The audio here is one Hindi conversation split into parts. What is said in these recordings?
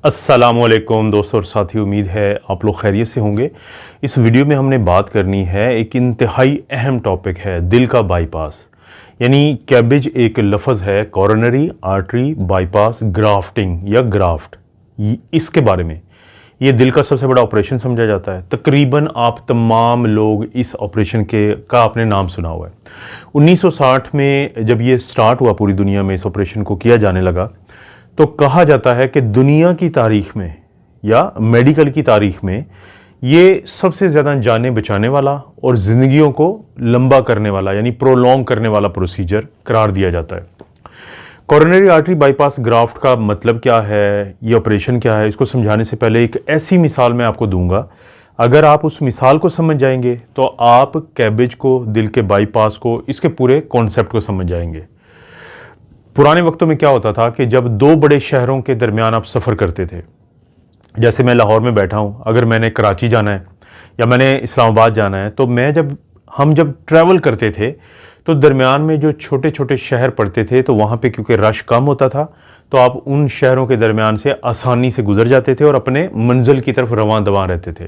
अस्सलामुअलैकुम दोस्तों और साथियों, उम्मीद है आप लोग खैरियत से होंगे। इस वीडियो में हमने बात करनी है, एक इंतहाई अहम टॉपिक है दिल का बाईपास। यानी कैबेज एक लफ्ज़ है, कॉरोनरी आर्टरी बाईपास ग्राफ्टिंग या ग्राफ्ट। इसके बारे में, ये दिल का सबसे बड़ा ऑपरेशन समझा जाता है। तकरीबन आप तमाम लोग इस ऑपरेशन का आपने नाम सुना हुआ है। 1960 में जब ये स्टार्ट हुआ पूरी दुनिया में, इस ऑपरेशन को किया जाने लगा, तो कहा जाता है कि दुनिया की तारीख में या मेडिकल की तारीख में ये सबसे ज़्यादा जानें बचाने वाला और ज़िंदगियों को लंबा करने वाला यानी प्रोलॉन्ग करने वाला प्रोसीजर करार दिया जाता है। कॉरोनरी आर्टरी बाईपास ग्राफ्ट का मतलब क्या है, ये ऑपरेशन क्या है, इसको समझाने से पहले एक ऐसी मिसाल मैं आपको दूंगा। अगर आप उस मिसाल को समझ जाएंगे तो आप कैबेज को, दिल के बाईपास को, इसके पूरे कॉन्सेप्ट को समझ जाएंगे। पुराने वक्तों में क्या होता था कि जब दो बड़े शहरों के दरमियान आप सफ़र करते थे, जैसे मैं लाहौर में बैठा हूँ, अगर मैंने कराची जाना है या मैंने इस्लामाबाद जाना है, तो हम जब ट्रैवल करते थे तो दरमियान में जो छोटे छोटे शहर पड़ते थे, तो वहाँ पे क्योंकि रश कम होता था, तो आप उन शहरों के दरमियान से आसानी से गुजर जाते थे और अपने मंजिल की तरफ रवां दवां रहते थे।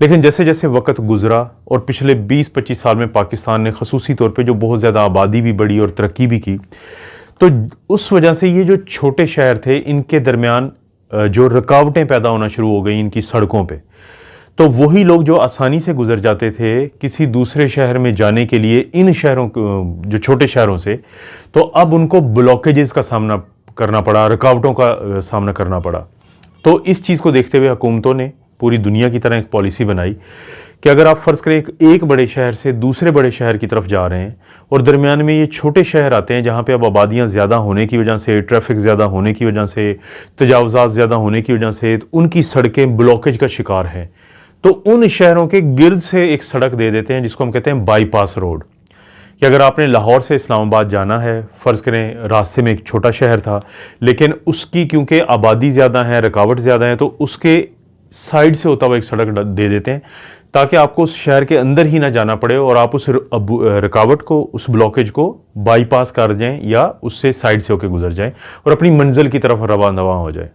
लेकिन जैसे जैसे वक्त गुजरा और पिछले 20-25 साल में पाकिस्तान ने खसूसी तौर पे जो बहुत ज़्यादा आबादी भी बढ़ी और तरक्की भी की, तो उस वजह से ये जो छोटे शहर थे, इनके दरमियान जो रुकावटें पैदा होना शुरू हो गई इनकी सड़कों पे। तो वही लोग जो आसानी से गुजर जाते थे किसी दूसरे शहर में जाने के लिए इन शहरों जो छोटे शहरों से, तो अब उनको ब्लॉकेजेस का सामना करना पड़ा, रुकावटों का सामना करना पड़ा। तो इस चीज़ को देखते हुए हुकूमतों ने पूरी दुनिया की तरह एक पॉलिसी बनाई कि अगर आप फ़र्ज़ करें एक बड़े शहर से दूसरे बड़े शहर की तरफ जा रहे हैं और दरमियान में ये छोटे शहर आते हैं जहाँ पे अब आबादियाँ ज़्यादा होने की वजह से, ट्रैफिक ज़्यादा होने की वजह से, तजावुज़ात ज़्यादा होने की वजह से उनकी सड़कें ब्लॉकेज का शिकार हैं, तो उन शहरों के गिर्द से एक सड़क दे देते हैं जिसको हम कहते हैं बाईपास रोड। कि अगर आपने लाहौर से इस्लामाबाद जाना है, फ़र्ज़ करें रास्ते में एक छोटा शहर था, लेकिन उसकी क्योंकि आबादी ज़्यादा है, रुकावट ज़्यादा है, तो उसके साइड से होता हुआ एक सड़क दे देते हैं ताकि आपको उस शहर के अंदर ही ना जाना पड़े और आप उस रुकावट को, उस ब्लॉकेज को बाईपास कर जाएं या उससे साइड से होकर गुजर जाएं और अपनी मंजिल की तरफ रवां दवां हो जाए।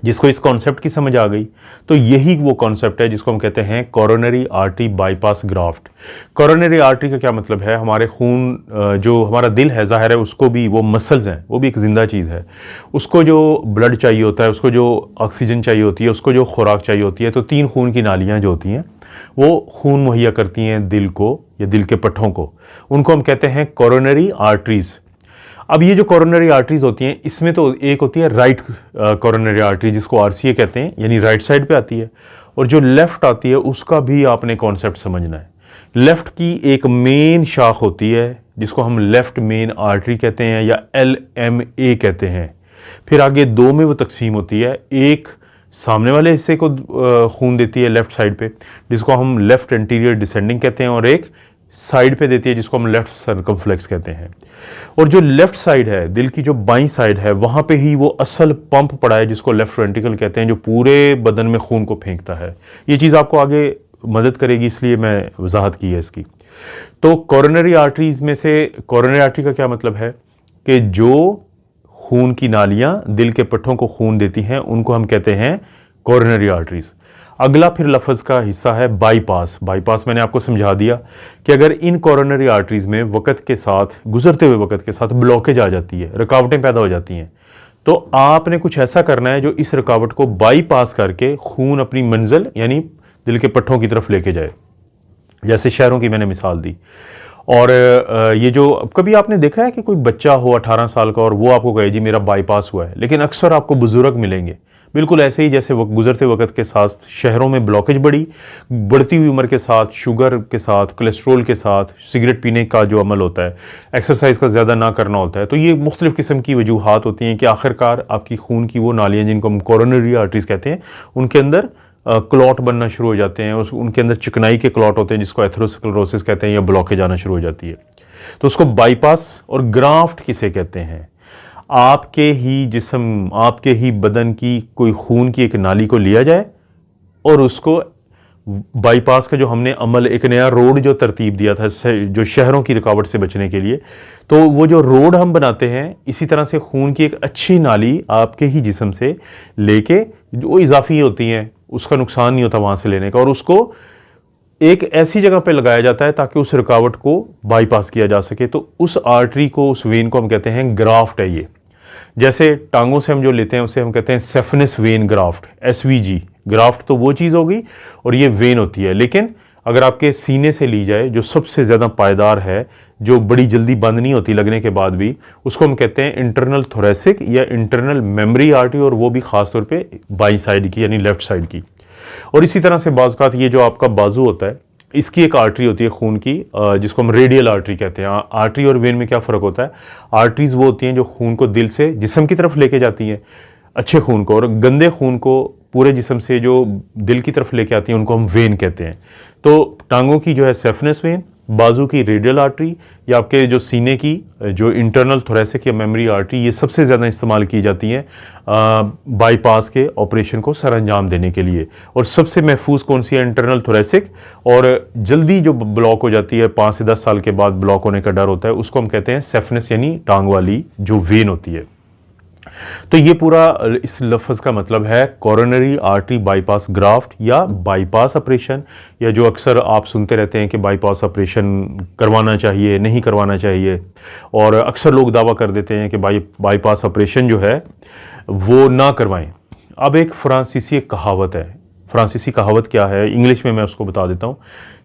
जिसको इस कॉन्सेप्ट की समझ आ गई, तो यही वो कॉन्सेप्ट है जिसको हम कहते हैं coronary artery bypass graft. Coronary artery का क्या मतलब है? हमारे खून, जो हमारा दिल है, ज़ाहिर है उसको भी, वो मसल्स हैं, वो भी एक ज़िंदा चीज़ है, उसको जो ब्लड चाहिए होता है, उसको जो ऑक्सीजन चाहिए होती है, उसको जो खुराक चाहिए होती है, तो 3 खून की नालियाँ जो होती हैं वो खून मुहैया करती हैं दिल को या दिल के पट्ठों को, उनको हम कहते हैं कॉरोनरी आर्टरीज़। अब ये जो कॉरोनरी आर्टरीज होती हैं, इसमें तो एक होती है राइट कॉरोनरी आर्टरी जिसको आरसीए कहते हैं, यानी राइट साइड पे आती है, और जो लेफ्ट आती है उसका भी आपने कॉन्सेप्ट समझना है। लेफ्ट की एक मेन शाख होती है जिसको हम लेफ्ट मेन आर्टरी कहते हैं या LMA कहते हैं। फिर आगे 2 में वो तकसीम होती है, एक सामने वाले हिस्से को खून देती है लेफ्ट साइड पे जिसको हम लेफ्ट एंटीरियर डिसेंडिंग कहते हैं, और एक साइड पे देती है जिसको हम लेफ्ट सर्कमफ्लेक्स कहते हैं। और जो लेफ्ट साइड है, दिल की जो बाईं साइड है, वहाँ पे ही वो असल पंप पड़ा है जिसको लेफ्ट वेंट्रिकल कहते हैं, जो पूरे बदन में खून को फेंकता है। ये चीज़ आपको आगे मदद करेगी, इसलिए मैं वजाहत की है इसकी। तो कॉरोनरी आर्टरीज में से, कॉरोनरी आर्टरी का क्या मतलब है कि जो खून की नालियाँ दिल के पट्ठों को खून देती हैं उनको हम कहते हैं कॉरोनरी आर्टरीज। अगला फिर लफ्ज़ का हिस्सा है बाईपास। बाईपास मैंने आपको समझा दिया कि अगर इन कॉरोनरी आर्टरीज में वक्त के साथ, गुजरते हुए वक्त के साथ ब्लॉकेज आ जाती है, रुकावटें पैदा हो जाती हैं, तो आपने कुछ ऐसा करना है जो इस रुकावट को बाईपास करके खून अपनी मंजिल यानी दिल के पट्ठों की तरफ लेके जाए। जैसे शहरों की मैंने मिसाल दी। और ये जो कभी आपने देखा है कि कोई बच्चा हो 18 साल का और वो आपको कहे जी मेरा बाईपास हुआ है, लेकिन अक्सर आपको बुजुर्ग मिलेंगे बिल्कुल ऐसे ही, जैसे गुजरते वक्त के साथ शहरों में ब्लॉकेज बढ़ती हुई उम्र के साथ, शुगर के साथ, कोलेस्ट्रोल के साथ, सिगरेट पीने का जो अमल होता है, एक्सरसाइज का ज़्यादा ना करना होता है, तो ये मुख्तलिफ़ किस्म की वजूहात होती हैं कि आखिरकार आपकी खून की वो नालियाँ जिनको हम कॉरोनरी आर्टरीज कहते हैं, उनके अंदर क्लॉट बनना शुरू हो जाते हैं, उनके अंदर चिकनाई के क्लॉट होते हैं जिसको एथेरोस्क्लेरोसिस कहते हैं, या ब्लॉकेज आना शुरू हो जाती है। तो उसको बाईपास और ग्राफ्ट किसे कहते हैं? आपके ही जिस्म, आपके ही बदन की कोई खून की एक नाली को लिया जाए और उसको बाईपास का जो हमने अमल, एक नया रोड जो तरतीब दिया था जो शहरों की रुकावट से बचने के लिए, तो वो जो रोड हम बनाते हैं, इसी तरह से खून की एक अच्छी नाली आपके ही जिस्म से लेके, जो इजाफी होती हैं, उसका नुकसान नहीं होता वहाँ से लेने का, और उसको एक ऐसी जगह पे लगाया जाता है ताकि उस रुकावट को बाईपास किया जा सके। तो उस आर्टरी को, उस वेन को हम कहते हैं ग्राफ्ट है ये। जैसे टांगों से हम जो लेते हैं उसे हम कहते हैं safeness when graft, SVG. Graft तो वो चीज़ होगी और ये वेन होती है। लेकिन अगर आपके सीने से ली जाए, जो सबसे ज़्यादा पायदार है, जो बड़ी जल्दी बंद नहीं होती लगने के बाद भी, उसको हम कहते हैं इंटरनल थोरेसिक या इंटरनल मेमोरी आर्टरी, और वो भी ख़ासतौर पे बाई साइड की, यानी लेफ्ट साइड की। और इसी तरह से बाज़ औक़ात ये जो आपका बाजू होता है, इसकी एक आर्टरी होती है खून की, जिसको हम रेडियल आर्टरी कहते हैं। आर्टरी और वेन में क्या फ़र्क होता है? आर्टरीज वो होती हैं जो खून को दिल से जिस्म की तरफ लेके जाती हैं, अच्छे खून को, और गंदे खून को पूरे जिस्म से जो दिल की तरफ लेके आती हैं, उनको हम वेन कहते हैं। तो टांगों की जो है सेफनेस वेन, बाजू की रेडियल आर्टरी, या आपके जो सीने की जो इंटरनल थोरेसिक या मेमोरी आर्टरी, ये सबसे ज़्यादा इस्तेमाल की जाती हैं बाईपास के ऑपरेशन को सर अंजाम देने के लिए। और सबसे महफूज कौन सी है? Internal thoracic. और जल्दी जो ब्लॉक हो जाती है, 5 से 10 साल के बाद ब्लॉक होने का डर होता है, उसको हम कहते हैं सेफनेस, यानी टांग वाली जो वेन होती है। तो ये पूरा इस लफ्ज़ का मतलब है कोरोनरी आर्टरी बाईपास ग्राफ्ट या बाईपास ऑपरेशन, या जो अक्सर आप सुनते रहते हैं कि बाईपास ऑपरेशन करवाना चाहिए, नहीं करवाना चाहिए, और अक्सर लोग दावा कर देते हैं कि बाईपास ऑपरेशन जो है वो ना करवाएं। अब एक फ्रांसीसी एक कहावत है, फ्रांसीसी कहावत क्या है, इंग्लिश में मैं उसको बता देता हूँ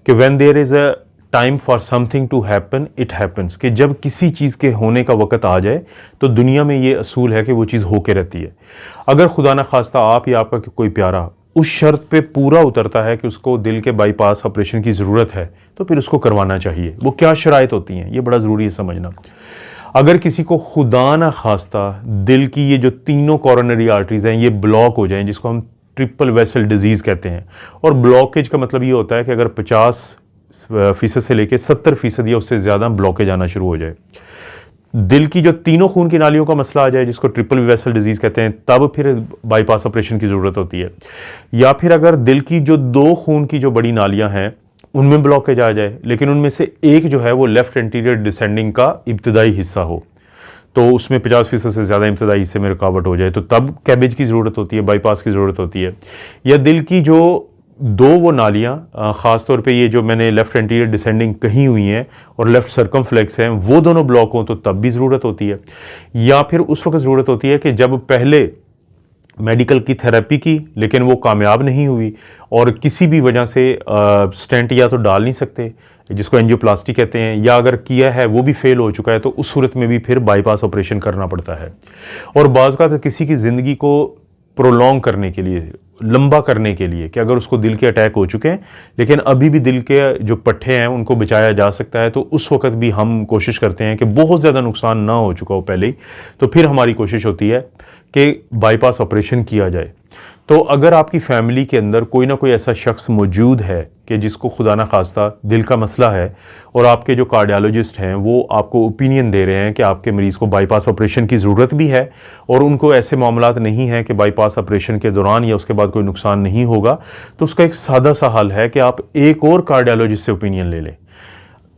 कि when there is a time for something to happen it happens, कि जब किसी चीज़ के होने का वक़्त आ जाए तो दुनिया में ये असूल है कि वो चीज़ होके रहती है। अगर खुदा न खास्ता आप या आपका कोई प्यारा उस शर्त पे पूरा उतरता है कि उसको दिल के बाईपास ऑपरेशन की ज़रूरत है, तो फिर उसको करवाना चाहिए। वो क्या शराइत होती हैं, ये बड़ा ज़रूरी है समझना। अगर किसी को खुदा न खास्ता दिल की ये जो तीनों कोरोनरी आर्टरीज़ हैं ये ब्लॉक हो जाएं, जिसको हम ट्रिपल वेसल डिजीज़ कहते हैं, और ब्लॉकेज का मतलब ये होता है कि अगर 50% से लेके 70% या उससे ज़्यादा ब्लॉकेज आना शुरू हो जाए, दिल की जो तीनों खून की नालियों का मसला आ जाए, जिसको ट्रिपल वेसल डिजीज़ कहते हैं, तब फिर बाईपास ऑपरेशन की ज़रूरत होती है। या फिर अगर दिल की जो 2 खून की जो बड़ी नालियां हैं उनमें ब्लॉकेज आ जाए, लेकिन उनमें से एक जो है वो लेफ़्ट एंटीरियर डिसेंडिंग का इब्तदाई हिस्सा हो, तो उसमें 50% से ज़्यादा इब्तदाई हिस्से में रुकावट हो जाए, तो तब कैबेज की ज़रूरत होती है, बाईपास की ज़रूरत होती है। या दिल की जो 2 वो नालियाँ, ख़ास तौर पे ये जो मैंने लेफ़्ट एंटीरियर डिसेंडिंग कही हुई हैं और लेफ़्ट सर्कमफ्लेक्स हैं, वो दोनों ब्लॉक हों, तो तब भी ज़रूरत होती है। या फिर उस वक्त ज़रूरत होती है कि जब पहले मेडिकल की थेरेपी की लेकिन वो कामयाब नहीं हुई, और किसी भी वजह से स्टेंट या तो डाल नहीं सकते, जिसको एंजियोप्लास्टी कहते हैं, या अगर किया है वो भी फेल हो चुका है, तो उस सूरत में भी फिर बाईपास ऑपरेशन करना पड़ता है। और बाज़ का किसी की ज़िंदगी को प्रोलॉन्ग करने के लिए, लंबा करने के लिए, कि अगर उसको दिल के अटैक हो चुके हैं लेकिन अभी भी दिल के जो पट्टे हैं उनको बचाया जा सकता है, तो उस वक्त भी हम कोशिश करते हैं कि बहुत ज़्यादा नुकसान ना हो चुका हो पहले ही, तो फिर हमारी कोशिश होती है कि बाईपास ऑपरेशन किया जाए। तो अगर आपकी फैमिली के अंदर कोई ना कोई ऐसा शख्स मौजूद है कि जिसको खुदा ना खास्ता दिल का मसला है, और आपके जो कार्डियोलॉजिस्ट हैं वो आपको ओपिनियन दे रहे हैं कि आपके मरीज़ को बाईपास ऑपरेशन की ज़रूरत भी है, और उनको ऐसे मामलात नहीं हैं कि बाईपास ऑपरेशन के दौरान या उसके बाद कोई नुकसान नहीं होगा, तो उसका एक सादा सा हल है कि आप एक और कार्डियोलॉजिस्ट से ओपिनियन ले लें।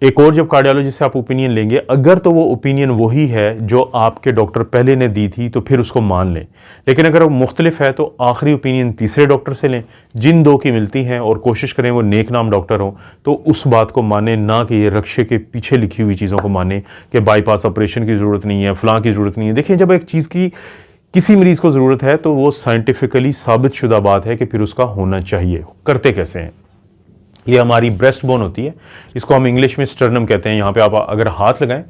एक और जब कार्डियोलॉजिस्ट से आप ओपिनियन लेंगे, अगर तो वो ओपिनियन वही है जो आपके डॉक्टर पहले ने दी थी, तो फिर उसको मान लें। लेकिन अगर वो मुख्तलिफ है, तो आखिरी ओपिनियन तीसरे डॉक्टर से लें, जिन 2 की मिलती हैं, और कोशिश करें वो नेक नाम डॉक्टर हो, तो उस बात को माने, ना कि ये रक्शे के पीछे लिखी हुई चीज़ों को माने कि बाईपास ऑपरेशन की ज़रूरत नहीं है, फ़लाँ की ज़रूरत नहीं है। देखिए, जब एक चीज़ की किसी मरीज़ को ज़रूरत है तो वो साइंटिफिकली साबित शुदा बात है कि फिर उसका होना चाहिए। करते कैसे हैं? ये हमारी ब्रेस्ट बोन होती है, इसको हम इंग्लिश में स्टर्नम कहते हैं। यहाँ पे आप अगर हाथ लगाएं,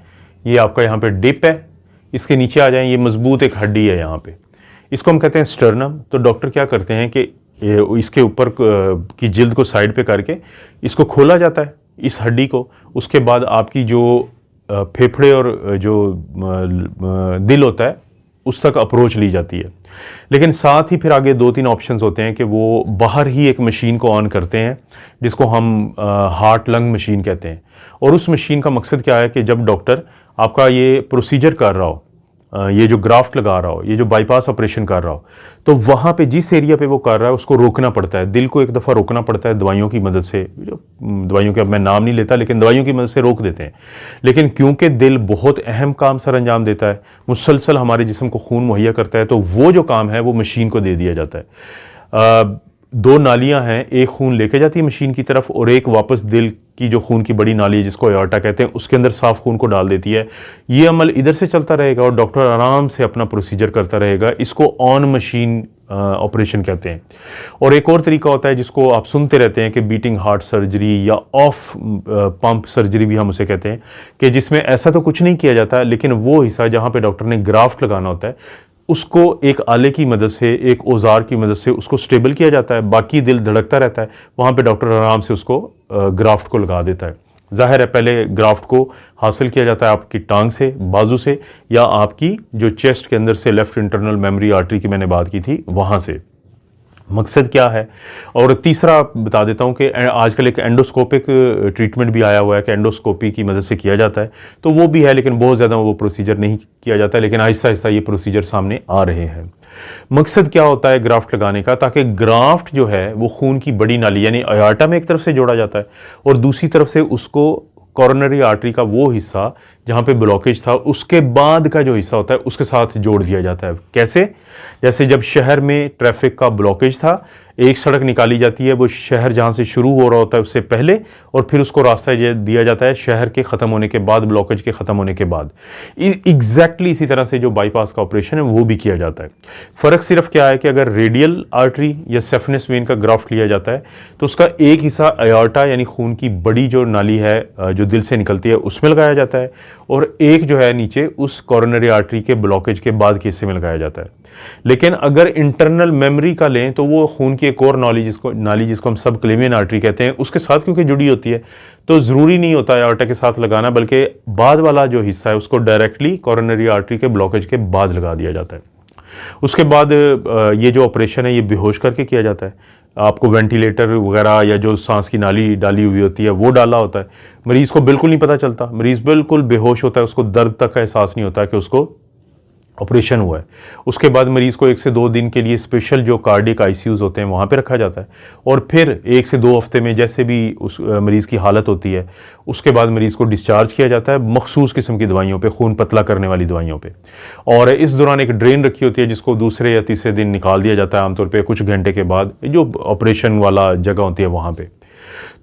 ये आपका यहाँ पे डिप है, इसके नीचे आ जाएं, ये मजबूत एक हड्डी है यहाँ पे, इसको हम कहते हैं स्टर्नम। तो डॉक्टर क्या करते हैं कि इसके ऊपर की जिल्द को साइड पे करके इसको खोला जाता है, इस हड्डी को। उसके बाद आपकी जो फेफड़े और जो दिल होता है उस तक अप्रोच ली जाती है। लेकिन साथ ही फिर आगे 2-3 ऑप्शंस होते हैं कि वो बाहर ही एक मशीन को ऑन करते हैं, जिसको हम हार्ट लंग मशीन कहते हैं। और उस मशीन का मकसद क्या है कि जब डॉक्टर आपका ये प्रोसीजर कर रहा हो, ये जो ग्राफ्ट लगा रहा हो, ये जो बाईपास ऑपरेशन कर रहा हो, तो वहाँ पे जिस एरिया पे वो कर रहा है उसको रोकना पड़ता है। दिल को एक दफ़ा रोकना पड़ता है दवाइयों की मदद से, दवाइयों के अब मैं नाम नहीं लेता, लेकिन दवाइयों की मदद से रोक देते हैं। लेकिन क्योंकि दिल बहुत अहम काम सर अंजाम देता है, मुसलसल हमारे जिस्म को खून मुहैया करता है, तो वो जो काम है वो मशीन को दे दिया जाता है। दो नालियां हैं, एक खून लेके जाती है मशीन की तरफ और एक वापस दिल की जो खून की बड़ी नाली है जिसको एओर्टा कहते हैं उसके अंदर साफ खून को डाल देती है। ये अमल इधर से चलता रहेगा और डॉक्टर आराम से अपना प्रोसीजर करता रहेगा। इसको ऑन मशीन ऑपरेशन कहते हैं। और एक और तरीका होता है जिसको आप सुनते रहते हैं कि बीटिंग हार्ट सर्जरी या ऑफ पंप सर्जरी भी हम उसे कहते हैं, कि जिसमें ऐसा तो कुछ नहीं किया जाता, लेकिन वो हिस्सा जहाँ पे डॉक्टर ने ग्राफ्ट लगाना होता है उसको एक आले की मदद से, एक औजार की मदद से उसको स्टेबल किया जाता है। बाकी दिल धड़कता रहता है, वहाँ पे डॉक्टर आराम से उसको ग्राफ्ट को लगा देता है। जाहिर है पहले ग्राफ्ट को हासिल किया जाता है आपकी टांग से, बाजू से, या आपकी जो चेस्ट के अंदर से लेफ्ट इंटरनल मेमोरी आर्टरी की मैंने बात की थी वहाँ से। मकसद क्या है? और तीसरा बता देता हूँ कि आजकल एक एंडोस्कोपिक ट्रीटमेंट भी आया हुआ है कि एंडोस्कोपी की मदद से किया जाता है, तो वो भी है, लेकिन बहुत ज़्यादा वो प्रोसीजर नहीं किया जाता है, लेकिन आहिस्ता आहिस्ता ये प्रोसीजर सामने आ रहे हैं। मकसद क्या होता है ग्राफ्ट लगाने का? ताकि ग्राफ्ट जो है वो खून की बड़ी नाली यानी अयार्टा में एक तरफ से जोड़ा जाता है और दूसरी तरफ से उसको कॉरोनरी आर्टरी का वो हिस्सा जहाँ पे ब्लॉकेज था उसके बाद का जो हिस्सा होता है उसके साथ जोड़ दिया जाता है। कैसे? जैसे जब शहर में ट्रैफिक का ब्लॉकेज था, एक सड़क निकाली जाती है, वो शहर जहाँ से शुरू हो रहा होता है उससे पहले, और फिर उसको रास्ता दिया जाता है शहर के ख़त्म होने के बाद, ब्लॉकेज के ख़त्म होने के बाद। एग्जैक्टली इसी तरह से जो बाईपास का ऑपरेशन है वो भी किया जाता है। फ़र्क सिर्फ क्या है कि अगर रेडियल आर्टरी या सेफनेस वेन का ग्राफ्ट लिया जाता है तो उसका एक हिस्सा अयार्टा यानी खून की बड़ी जो नाली है जो दिल से निकलती है उसमें लगाया जाता है, और एक जो है नीचे उस कॉरोनरी आर्टरी के ब्लॉकेज के बाद के हिस्से में लगाया जाता है। लेकिन अगर इंटरनल मेमोरी का लें तो वो खून की एक और नाली जिसको हम सब क्लेवियन आर्टरी कहते हैं उसके साथ क्योंकि जुड़ी होती है, तो ज़रूरी नहीं होता है आर्टरी के साथ लगाना, बल्कि बाद वाला जो हिस्सा है उसको डायरेक्टली कॉरोनरी आर्टरी के ब्लॉकेज के बाद लगा दिया जाता है। उसके बाद ये जो ऑपरेशन है ये बेहोश करके किया जाता है। आपको वेंटिलेटर वगैरह या जो सांस की नाली डाली हुई होती है वो डाला होता है। मरीज़ को बिल्कुल नहीं पता चलता, मरीज़ बिल्कुल बेहोश होता है, उसको दर्द तक का एहसास नहीं होता कि उसको ऑपरेशन हुआ है। उसके बाद मरीज़ को 1 से 2 दिन के लिए स्पेशल जो कार्डियक आईसीयूज़ होते हैं वहाँ पे रखा जाता है, और फिर 1 से 2 हफ्ते में जैसे भी उस मरीज़ की हालत होती है उसके बाद मरीज़ को डिस्चार्ज किया जाता है मखसूस किस्म की दवाइयों पे, खून पतला करने वाली दवाइयों पे। और इस दौरान एक ड्रेन रखी होती है जिसको दूसरे या तीसरे दिन निकाल दिया जाता है, आमतौर पर कुछ घंटे के बाद, जो ऑपरेशन वाला जगह होती है वहाँ पर।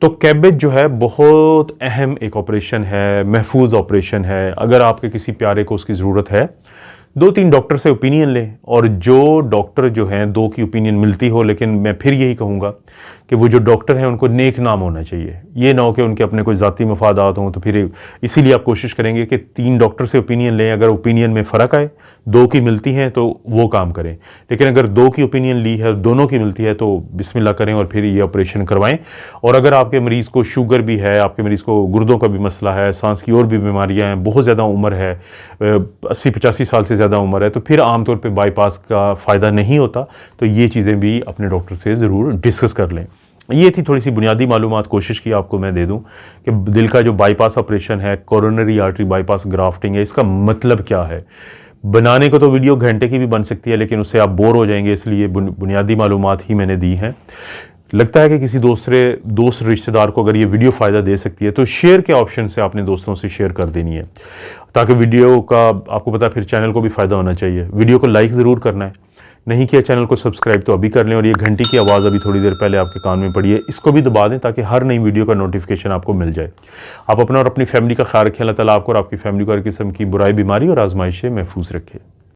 तो कैबेज जो है बहुत अहम एक ऑपरेशन है, महफूज ऑपरेशन है। अगर आपके किसी प्यारे को उसकी ज़रूरत है, 2-3 डॉक्टर से ओपिनियन लें, और जो डॉक्टर जो हैं 2 की ओपिनियन मिलती हो, लेकिन मैं फिर यही कहूँगा कि वो जो डॉक्टर हैं उनको नेक नाम होना चाहिए। ये ना हो कि उनके अपने कोई ज़ाती मफादात हों, तो फिर इसीलिए आप कोशिश करेंगे कि 3 डॉक्टर से ओपिनियन लें। अगर ओपिनियन में फ़र्क आए, 2 की मिलती हैं तो वो काम करें, लेकिन अगर 2 की ओपिनियन ली है, दोनों की मिलती है, तो बिस्मिल्लाह करें और फिर ये ऑपरेशन करवाएं। और अगर आपके मरीज़ को शुगर भी है, आपके मरीज़ को गुर्दों का भी मसला है, सांस की और भी बीमारियाँ हैं, बहुत ज़्यादा उम्र है, 80-85 साल से ज़्यादा उम्र है, तो फिर आमतौर पर बाईपास का फ़ायदा नहीं होता। तो ये चीज़ें भी अपने डॉक्टर से ज़रूर डिस्कस कर लें। ये थी थोड़ी सी बुनियादी मालूमात, कोशिश की आपको मैं दे दूं कि दिल का जो बाईपास ऑपरेशन है, कोरोनरी आर्टरी बाईपास ग्राफ्टिंग है, इसका मतलब क्या है। बनाने को तो वीडियो घंटे की भी बन सकती है, लेकिन उससे आप बोर हो जाएंगे, इसलिए बुनियादी मालूमात ही मैंने दी हैं। लगता है कि किसी दोस्त रिश्तेदार को अगर ये वीडियो फ़ायदा दे सकती है तो शेयर के ऑप्शन से अपने दोस्तों से शेयर कर देनी है, ताकि वीडियो का आपको पता फिर चैनल को भी फ़ायदा होना चाहिए। वीडियो को लाइक ज़रूर करना है, नहीं किया चैनल को सब्सक्राइब तो अभी कर लें, और ये घंटी की आवाज़ अभी थोड़ी देर पहले आपके कान में पड़ी है, इसको भी दबा दें ताकि हर नई वीडियो का नोटिफिकेशन आपको मिल जाए। आप अपना और अपनी फैमिली का ख्याल रखें। अल्लाह ताला आपको और आपकी फैमिली को हर किस्म की बुराई, बीमारी और आजमाइश से महफूज रखे।